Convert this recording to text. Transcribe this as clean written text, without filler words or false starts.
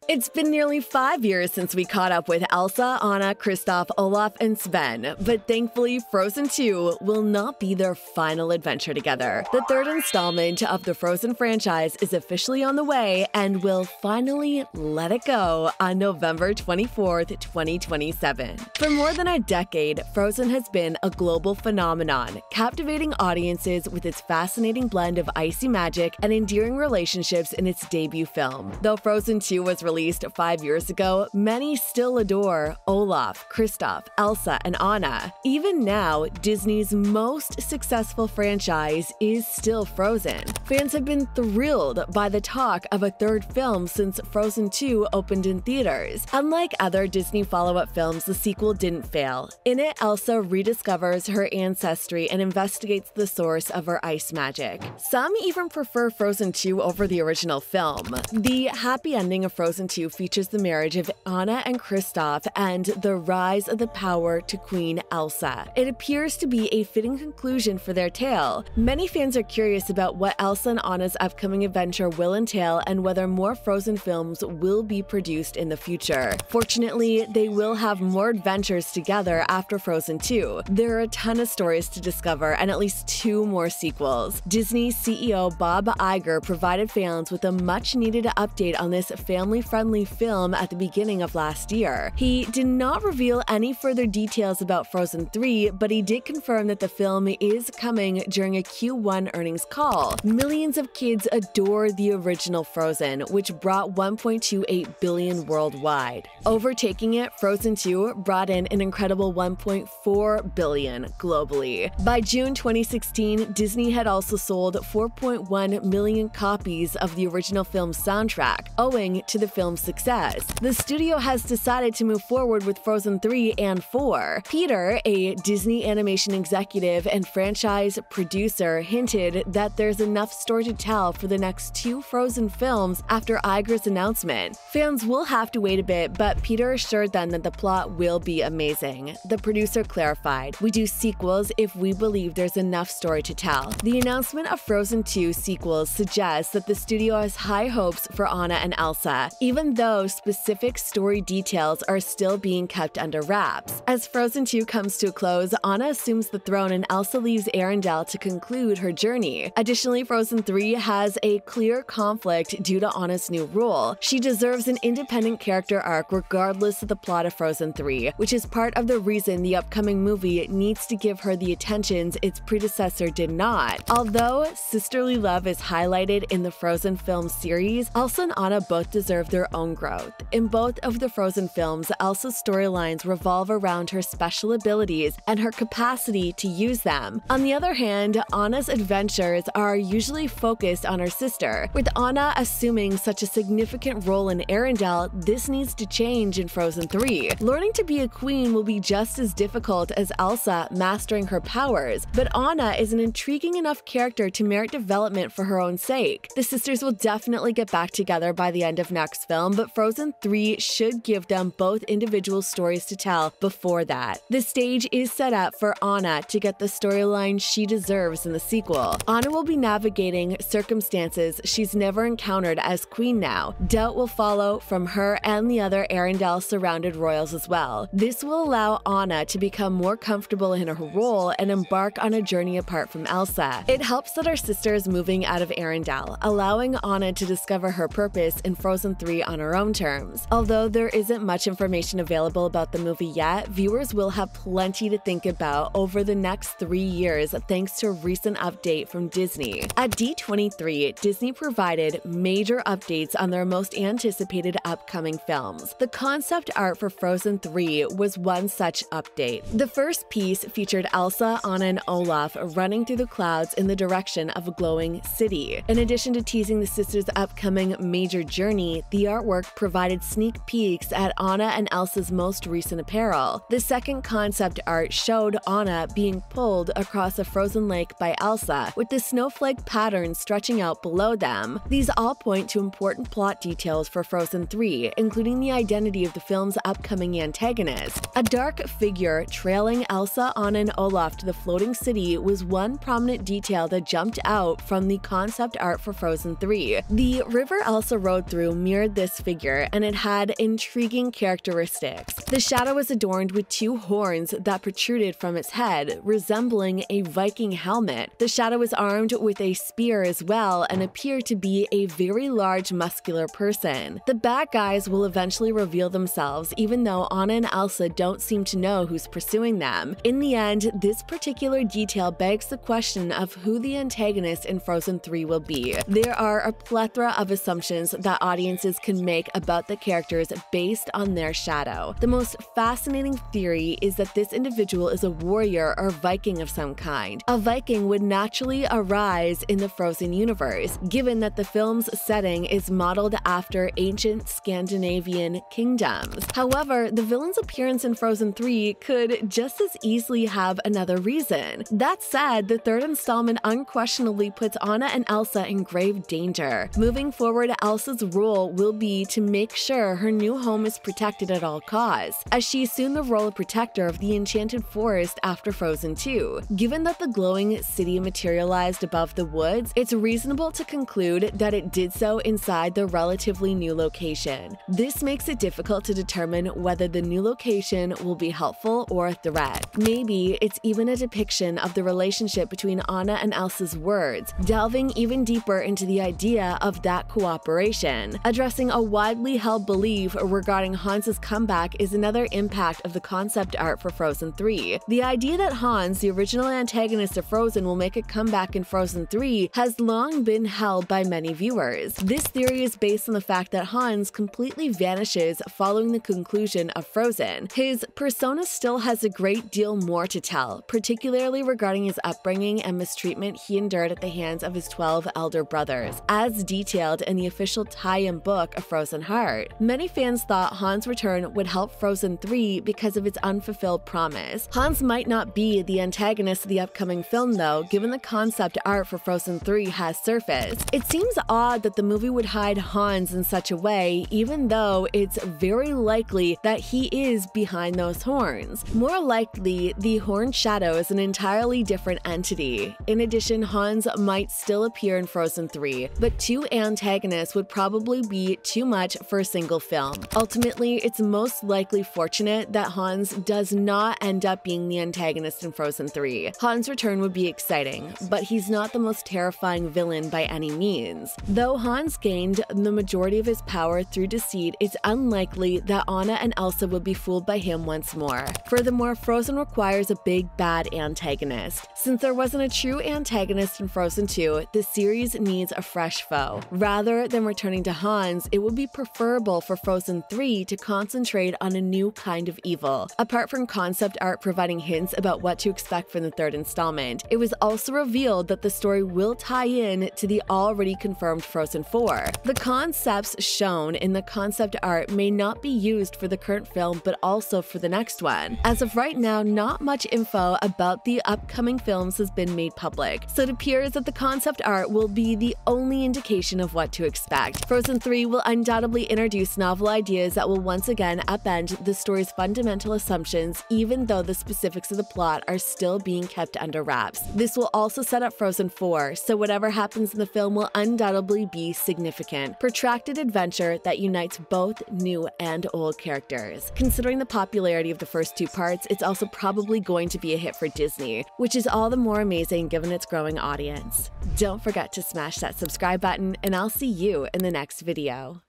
It's been nearly 5 years since we caught up with Elsa, Anna, Kristoff, Olaf, and Sven, but thankfully Frozen 2 will not be their final adventure together. The third installment of the Frozen franchise is officially on the way and will finally let it go on November 24th, 2027. For more than a decade, Frozen has been a global phenomenon, captivating audiences with its fascinating blend of icy magic and endearing relationships in its debut film. Though Frozen 2 was released 5 years ago, many still adore Olaf, Kristoff, Elsa, and Anna. Even now, Disney's most successful franchise is still Frozen. Fans have been thrilled by the talk of a third film since Frozen 2 opened in theaters. Unlike other Disney follow-up films, the sequel didn't fail. In it, Elsa rediscovers her ancestry and investigates the source of her ice magic. Some even prefer Frozen 2 over the original film. The happy ending of Frozen 2 features the marriage of Anna and Kristoff and the rise of the power to Queen Elsa. It appears to be a fitting conclusion for their tale. Many fans are curious about what Elsa and Anna's upcoming adventure will entail and whether more Frozen films will be produced in the future. Fortunately, they will have more adventures together after Frozen 2. There are a ton of stories to discover and at least 2 more sequels. Disney CEO Bob Iger provided fans with a much-needed update on this family-friendly film at the beginning of last year. He did not reveal any further details about Frozen 3, but he did confirm that the film is coming during a Q1 earnings call. Millions of kids adore the original Frozen, which brought $1.28 billion worldwide. Overtaking it, Frozen 2 brought in an incredible $1.4 billion globally. By June 2016, Disney had also sold 4.1 million copies of the original film's soundtrack, owing to the film's success. The studio has decided to move forward with Frozen 3 and 4. Peter, a Disney animation executive and franchise producer, hinted that there's enough story to tell for the next 2 Frozen films after Iger's announcement. Fans will have to wait a bit, but Peter assured them that the plot will be amazing. The producer clarified, "We do sequels if we believe there's enough story to tell." The announcement of Frozen 2 sequels suggests that the studio has high hopes for Anna and Elsa, even though specific story details are still being kept under wraps. As Frozen 2 comes to a close, Anna assumes the throne and Elsa leaves Arendelle to conclude her journey. Additionally, Frozen 3 has a clear conflict due to Anna's new role. She deserves an independent character arc regardless of the plot of Frozen 3, which is part of the reason the upcoming movie needs to give her the attentions its predecessor did not. Although sisterly love is highlighted in the Frozen film series, Elsa and Anna both deserve their own growth. In both of the Frozen films, Elsa's storylines revolve around her special abilities and her capacity to use them. On the other hand, Anna's adventures are usually focused on her sister. With Anna assuming such a significant role in Arendelle, this needs to change in Frozen 3. Learning to be a queen will be just as difficult as Elsa mastering her powers, but Anna is an intriguing enough character to merit development for her own sake. The sisters will definitely get back together by the end of next film, but Frozen 3 should give them both individual stories to tell before that. The stage is set up for Anna to get the storyline she deserves in the sequel. Anna will be navigating circumstances she's never encountered as queen now. Doubt will follow from her and the other Arendelle-surrounded royals as well. This will allow Anna to become more comfortable in her role and embark on a journey apart from Elsa. It helps that our sister is moving out of Arendelle, allowing Anna to discover her purpose in Frozen 3 on her own terms. Although there isn't much information available about the movie yet, viewers will have plenty to think about over the next 3 years thanks to a recent update from Disney. At D23, Disney provided major updates on their most anticipated upcoming films. The concept art for Frozen 3 was one such update. The first piece featured Elsa, Anna, and Olaf running through the clouds in the direction of a glowing city. In addition to teasing the sisters' upcoming major journey, the artwork provided sneak peeks at Anna and Elsa's most recent apparel. The second concept art showed Anna being pulled across a frozen lake by Elsa, with the snowflake pattern stretching out below them. These all point to important plot details for Frozen 3, including the identity of the film's upcoming antagonist. A dark figure trailing Elsa, Anna, and Olaf to the floating city was one prominent detail that jumped out from the concept art for Frozen 3. The river Elsa rode through mirrored created this figure, and it had intriguing characteristics. The shadow was adorned with two horns that protruded from its head, resembling a Viking helmet. The shadow was armed with a spear as well and appeared to be a very large muscular person. The bad guys will eventually reveal themselves, even though Anna and Elsa don't seem to know who's pursuing them. In the end, this particular detail begs the question of who the antagonist in Frozen 3 will be. There are a plethora of assumptions that audiences can make about the characters based on their shadow. The most fascinating theory is that this individual is a warrior or Viking of some kind. A Viking would naturally arise in the Frozen universe, given that the film's setting is modeled after ancient Scandinavian kingdoms. However, the villain's appearance in Frozen 3 could just as easily have another reason. That said, the third installment unquestionably puts Anna and Elsa in grave danger. Moving forward, Elsa's role will be to make sure her new home is protected at all costs, as she assumed the role of protector of the Enchanted Forest after Frozen 2. Given that the glowing city materialized above the woods, it's reasonable to conclude that it did so inside the relatively new location. This makes it difficult to determine whether the new location will be helpful or a threat. Maybe it's even a depiction of the relationship between Anna and Elsa's words, delving even deeper into the idea of that cooperation. Addressing a widely held belief regarding Hans's comeback is another impact of the concept art for Frozen 3. The idea that Hans, the original antagonist of Frozen, will make a comeback in Frozen 3 has long been held by many viewers. This theory is based on the fact that Hans completely vanishes following the conclusion of Frozen. His persona still has a great deal more to tell, particularly regarding his upbringing and mistreatment he endured at the hands of his 12 elder brothers, as detailed in the official tie-in book of Frozen Heart. Many fans thought Hans' return would help Frozen 3 because of its unfulfilled promise. Hans might not be the antagonist of the upcoming film though, given the concept art for Frozen 3 has surfaced. It seems odd that the movie would hide Hans in such a way, even though it's very likely that he is behind those horns. More likely, the horned shadow is an entirely different entity. In addition, Hans might still appear in Frozen 3, but two antagonists would probably be too much for a single film. Ultimately, it's most likely fortunate that Hans does not end up being the antagonist in Frozen 3. Hans' return would be exciting, but he's not the most terrifying villain by any means. Though Hans gained the majority of his power through deceit, it's unlikely that Anna and Elsa would be fooled by him once more. Furthermore, Frozen requires a big bad antagonist. Since there wasn't a true antagonist in Frozen 2, the series needs a fresh foe. Rather than returning to Hans, it would be preferable for Frozen 3 to concentrate on a new kind of evil. Apart from concept art providing hints about what to expect from the third installment, it was also revealed that the story will tie in to the already confirmed Frozen 4. The concepts shown in the concept art may not be used for the current film, but also for the next one. As of right now, not much info about the upcoming films has been made public, so it appears that the concept art will be the only indication of what to expect. Frozen 3 will undoubtedly introduce novel ideas that will once again upend the story's fundamental assumptions, even though the specifics of the plot are still being kept under wraps. This will also set up Frozen 4, so whatever happens in the film will undoubtedly be significant. Protracted adventure that unites both new and old characters. Considering the popularity of the first two parts, it's also probably going to be a hit for Disney, which is all the more amazing given its growing audience. Don't forget to smash that subscribe button, and I'll see you in the next video.